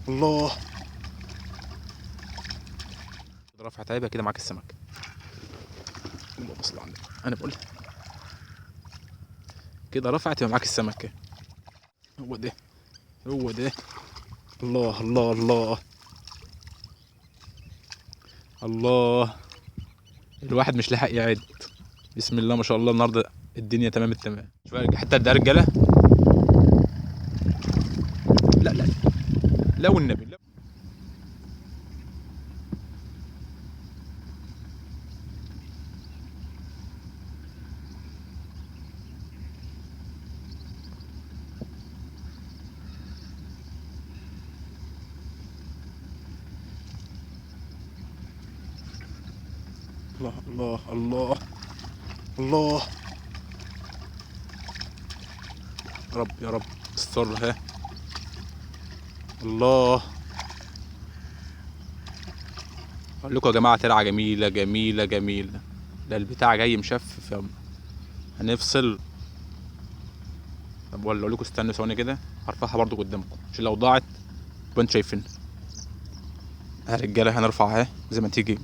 الله. رفع تعيبها كده معاك السمك. اللهم صل على النبي. انا بقول كده رفعت يبقى معاك السمكة. هو ده، هو ده. الله الله الله الله. الواحد مش لاحق يعد. بسم الله ما شاء الله النهارده الدنيا تمام التمام. شوف حتى ده رجاله. لا لا لا والنبي لا. الله الله الله الله. يا رب يا رب استرها. الله. اقول لكم يا جماعه ترعه جميله جميله جميله. ده البتاع جاي مشفف يا. هنفصل. طب ولا اقول لكم استنوا ثواني كده هرفعها برضو قدامكم عشان لو ضاعت يبقى انتوا شايفين. يا رجاله هنرفعها اهي زي ما تيجي.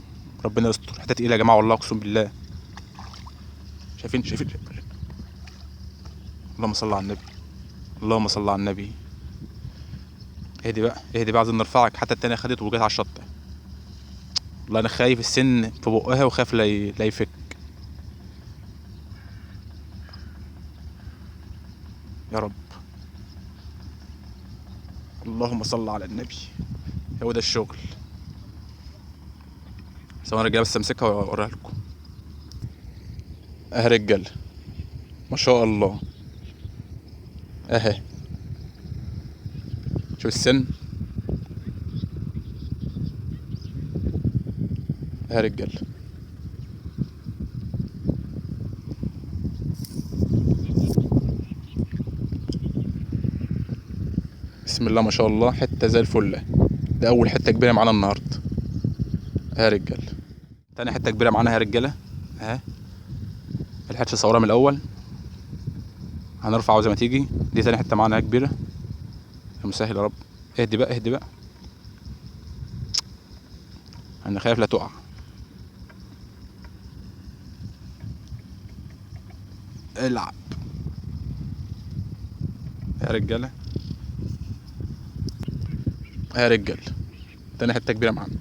ربنا يستر. حته تقيله يا جماعه والله اقسم بالله. شايفين. اللهم صل على النبي. اللهم صل على النبي. اهدي بقى اهدي بقى عايزين نرفعك. حتى التانية خدت وجت على الشط. والله انا خايف السن في بقها وخاف لا يفك. يا رب. اللهم صل على النبي. هو ده الشغل. ثواني رجاله بس امسكها واوريها لكم. اهي رجاله ما شاء الله. اهي شوف السن. اهي رجاله. بسم الله ما شاء الله حته زي الفل. ده اول حته كبيره معانا النهارده. اهي رجاله. تاني حته كبيره معانا اهي رجاله. اهي الحته صورها من الاول. هنرفعه زي ما تيجي. دي تاني حته معانا كبيره. يا مسهل يا رب. اهدي بقى اهدي بقى. انا خايف لا تقع. العب يا رجاله. يا رجال تاني حته كبيره معانا.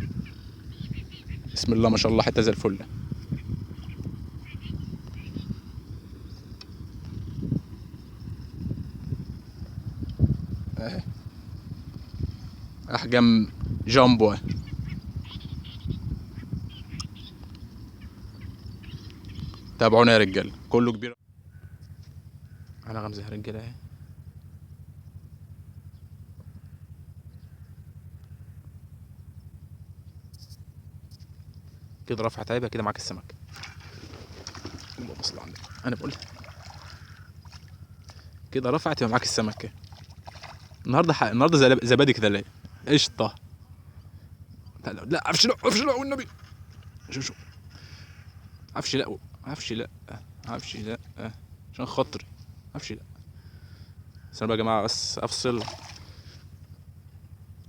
بسم الله ما شاء الله حته زي الفل. اهي احجام جامبو. تابعونا يا رجال كله كبير. انا غمزه يا رجاله اهي. كده رفعت عيبها كده معاك السمك. اللهم صل على النبي. انا بقول كده رفعت يبقى معاك السمكه. النهارده زبادي كده ليه. قشطه. لا عفش لا عفش لا والنبي. شوف عفش لا عفش لا عفش لا عشان خاطري. عفش لا. استنى بقى يا جماعه بس افصل.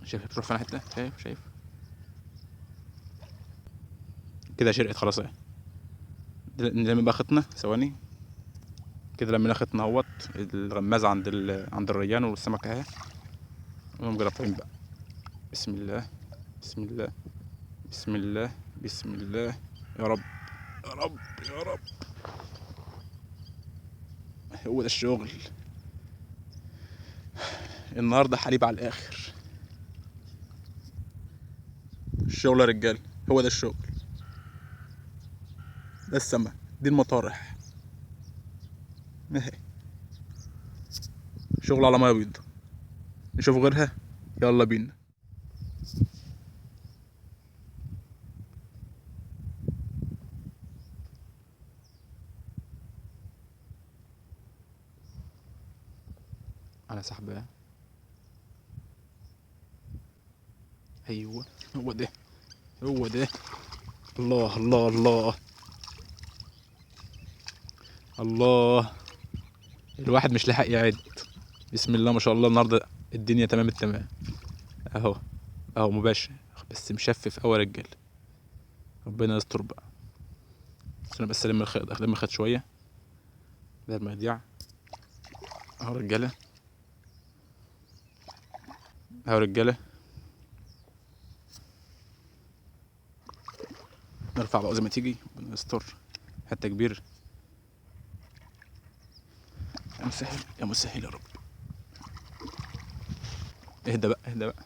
شايف تروح فين حته. شايف كده شرقت خلاص اهي. نلم بقى خيطنا ثواني كده. لمينا خيطنا اهوت. الغمازه عند الريان والسمكه اهي. ونقوم رافعين بقى. بسم الله بسم الله بسم الله بسم الله. يا رب يا رب يا رب. هو ده الشغل. النهارده حليب على الاخر. الشغل يا رجال. هو ده الشغل. ده السما. دي المطارح اهي. شغل على ميه بيض. نشوف غيرها. يلا بينا. انا سحبها. ايوه هو ده هو ده. الله الله الله الله. الواحد مش لاحق يعد. بسم الله ما شاء الله النهارده الدنيا تمام التمام. اهو، اهو مباشر بس مشفف اوي يا رجاله. ربنا يستر بقى. استنى بس الم الخيط شويه بدل ما يضيع. اهو رجاله، اهو رجاله. نرفع بقى زي ما تيجي. ربنا يستر. حته كبير. يا مسهل يا مسهل يا رب. اهدى بقى اهدى بقى.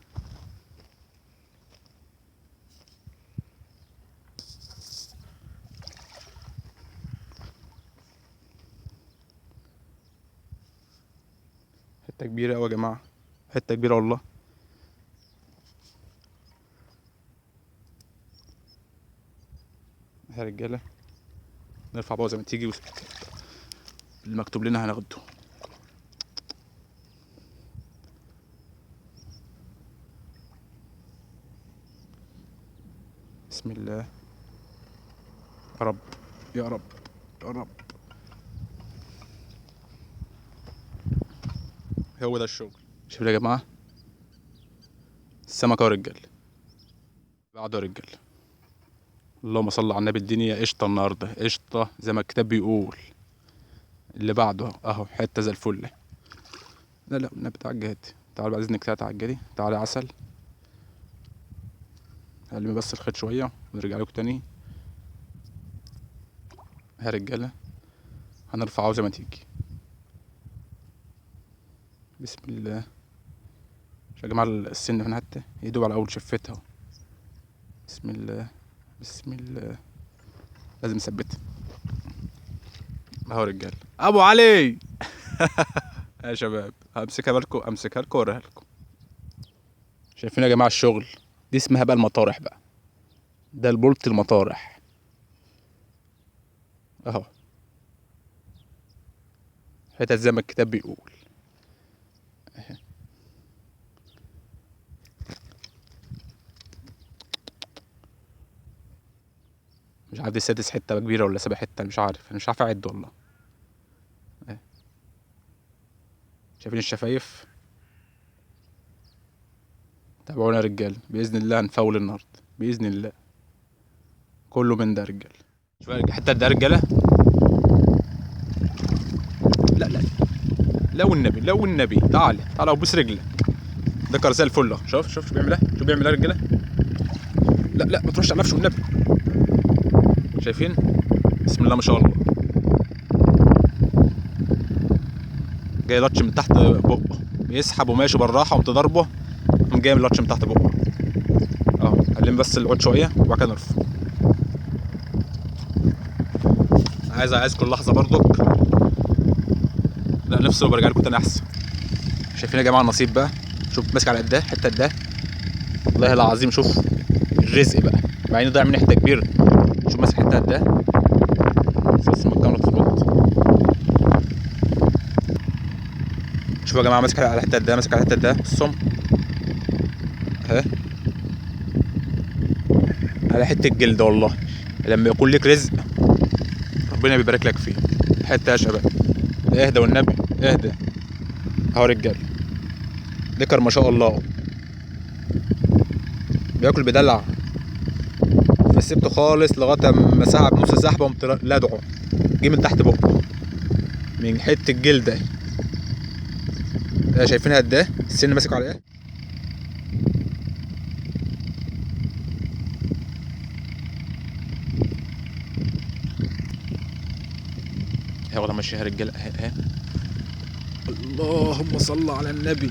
حته كبيره اوي يا جماعه، حته كبيره والله. يا رجاله نرفع بقى زي ما تيجي المكتوب لنا هناخده. بسم الله. يا رب يا رب يا رب. هو ده الشغل. شوفوا يا جماعه السمكه يا رجاله. بعده يا رجاله. اللهم صل على النبي. الدنيا قشطه النهارده، قشطه زي ما الكتاب بيقول. اللي بعده اهو حته زي الفل. لا لا النبي تعالى هاتي. تعالى بعد اذنك تعالى تعالى يا عسل. هلم بس الخيط شويه ونرجع لكم تاني. يا رجاله هنرفعه زي ما تيجي. بسم الله. يا جماعه السن هنا حتى يدوب على اول شفتها. بسم الله بسم الله. لازم نثبتها. اهو رجاله ابو علي. يا شباب امسكها لكم واوريها لكم. شايفين يا جماعه الشغل؟ دي اسمها بقى المطارح بقى. ده البولت المطارح اهو. حتت زي ما الكتاب بيقول. مش عارف دي سادس حته كبيره ولا سابع حته. مش عارف، انا مش عارف اعد والله. شايفين الشفايف؟ تابعونا يا رجال باذن الله. هنفول النهارده باذن الله. كله من ده يا رجال. شوف حتى ده يا رجاله. لا لا لا والنبي لا والنبي. تعالى تعالى وبوس رجلك. ده كرزي الفل اهو. شوف بيعمل ايه. شوف بيعمل ايه يا رجاله. لا لا ما تروحش على نفسه والنبي. شايفين؟ بسم الله ما شاء الله. جاي لطش من تحت بقه. بيسحب وماشي بالراحه وانت ضربه قام جاي من لطش من تحت بقه اهو. هنلم بس العود شويه وبعد كده نرفع. عايز كل لحظه برضك. لا نفصل وبرجع لكم تاني احسن. شايفين يا جماعه النصيب بقى؟ شوف ماسك على قد ايه حته قد ايه. والله العظيم شوف الرزق بقى مع انه ضايع مني حته كبيره. شوف ماسك حته قد ايه. بس ما الكاميرا تظبط. شوفوا يا جماعه ماسك على حته قد ايه. ماسك على حته قد ايه. بصوا اهي على حته جلد والله. لما يكون لك رزق ربنا بيبارك لك فيه. حته يا شباب. اهدى والنبي اهدى. اهو رجال ذكر ما شاء الله. بياكل بدلع. فسيبته خالص لغايه اما سحب نص سحبه قمت لدعه. جه من تحت بقه من حته الجلد اهي. شايفينها قد ايه السن ماسك على ايه. اهي والله ماشيه يا رجاله اهي. اللهم صل على النبي.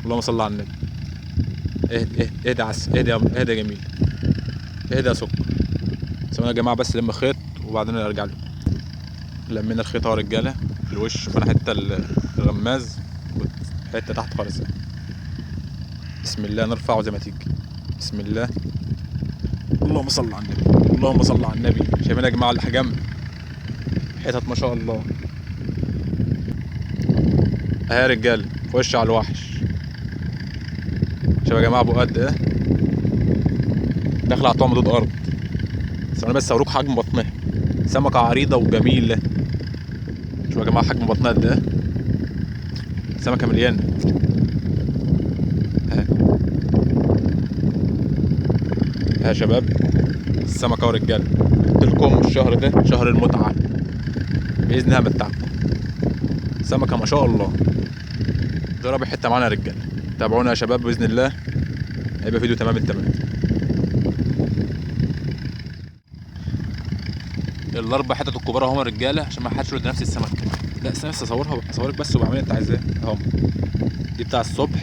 اللهم صل على النبي. اهدى عس اهدى اهدى يا جميل. اهدى يا سكر. ثواني يا جماعه بس لما خيط وبعدين ارجع لكم. لمينا الخيط اهو يا رجاله في الوش. شوف انا حته الغماز حته تحت خالص. بسم الله نرفعه زي ما تيجي. بسم الله. اللهم صل على النبي. اللهم صل على النبي. شايفين يا جماعه الاحجام حتت ما شاء الله. اهي يا رجاله خش على الوحش. شوفوا يا جماعه ابو قد ايه. داخل على طعم ضد ارض. بس انا بس هوريكم حجم بطنها. سمكه عريضه وجميله. شوفوا شوفوا يا جماعه حجم بطنها قد ايه، سمكه مليانه اهي. يا شباب السمكه ورجاله، قلت لكم الشهر ده شهر المتعه، باذن الله همتعكم. سمكه ما شاء الله. ده رابع حته معانا يا رجاله، تابعونا يا شباب باذن الله هيبقى فيديو تمام التمام. الاربع حتت الكبار اهم يا رجاله، عشان ما حدش يرد نفس السمك. لا استنى بس اصورك بس وبعمل انت عايزاه اهم. دي بتاع الصبح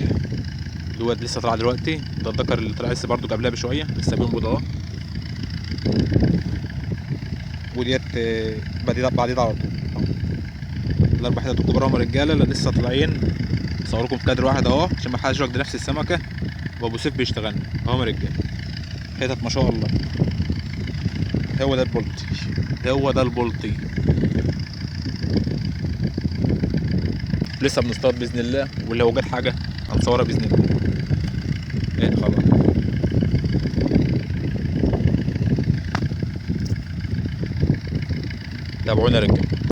اللي هو لسه طالع دلوقتي، ده الذكر اللي طلع لسه برضه قبلها بشويه، لسه بينبض اهو. وديت بعد على طول اهو. الاربع حتت الكبار اهم يا رجاله اللي لسه طالعين، اصوركم في كادر واحد اهو عشان ما حدش يرد نفس السمكه، وابو سيف بيشتغلنا اهو يا رجاله. حتت ما شاء الله. هو ده البلطي، هو ده البلطي. لسه بنصطاد باذن الله، ولو جت حاجه هنصورها باذن الله. ايه خلاص. تابعونا يا رجاله.